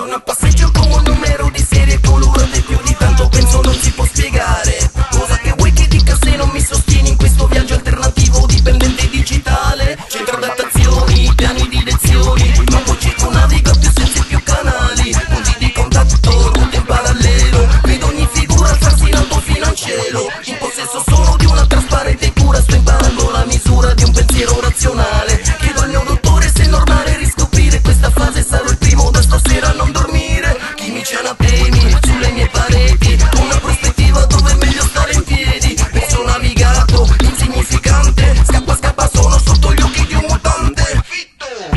Sono a passeggio con un numero di serie colorate, più di tanto penso non si può spiegare. Cosa che vuoi che dica se non mi sostieni in questo viaggio alternativo dipendente digitale? Centro adattazioni, piani di lezioni, ma poi circonnaviga più sensi e più canali, punti di contatto, rotte in parallelo, vedo ogni figura alzarsi in alto fino al cielo. In possesso solo di una trasparente cura, sto imparando la misura di un pensiero razionale. Chiedo al mio dottore se è normale riscoprire questa fase, sarò il primo da stasera a non dormire. Chimici anatemi sulle mie pareti, una prospettiva dove è meglio stare in piedi. Penso navigato, insignificante, scappa scappa sono sotto gli occhi di un mutante.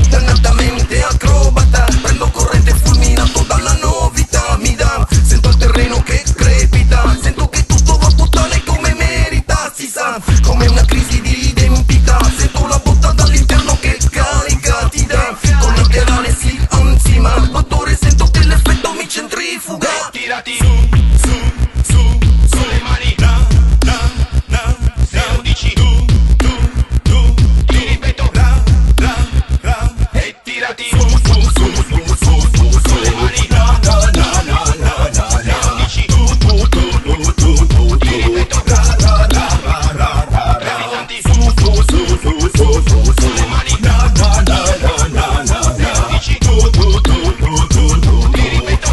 Dannatamente acrobata, prendo corrente fulminato dalla novità. Mi dà, sento il terreno che crepita, sento che tutto va a puttane come merita. Si sa, come una crisi di identità, sento la botta dall'interno che carica. Ti dà, collaterale sì, anzi ma dottore sento che l'effetto mi centrifuga. Tirati su le mani, se lo dici tu, ti ripeto, e tirati su le mani, se lo dici tu, ti ripeto, tanti su le mani, se lo dici tu, ti ripeto.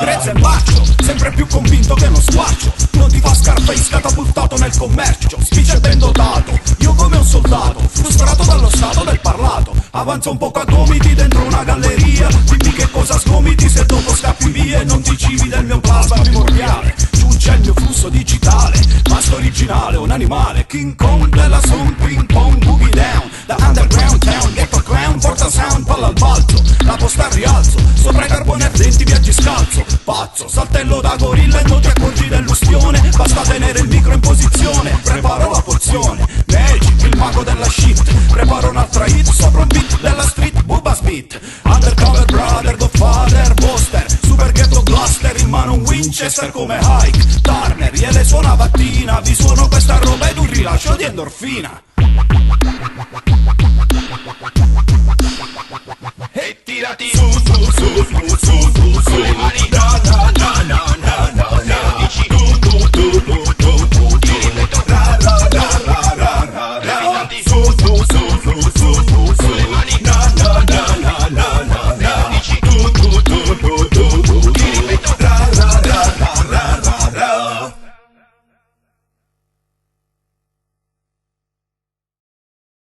Grezzo e marcio, sempre più convinto che non squarcio. Non ti fa Scarface catapultato nel commercio. Spiccia ben dotato, io come un soldato, frustrato dallo stato del parlato. Avanza un poco a gomiti dentro una galleria. Dimmi che cosa sgomiti se dopo scappi via e non ti cibi del mio plasma primordiale. Giù c'è il mio flusso digitale, masto originale, un animale. King Kong della Sun, ping pong, boogie down. Da underground town, ghetto clown, porta sound, palla al balzo. La posta al rialzo, sopra i carboni ardenti viaggi scalzo. Pazzo, saltello da gorilla e non ti accorgi dell'ustione. Basta tenere il micro in posizione, preparo la pozione. Magic, il mago della shit, preparo un'altra hit sopra un beat della street, Bubba Smith. Undercover brother, Godfather, Buster, super ghetto blaster, in mano un Winchester come Hike Turner, gliele suona mattina, vi suono questa roba ed un rilascio di endorfina.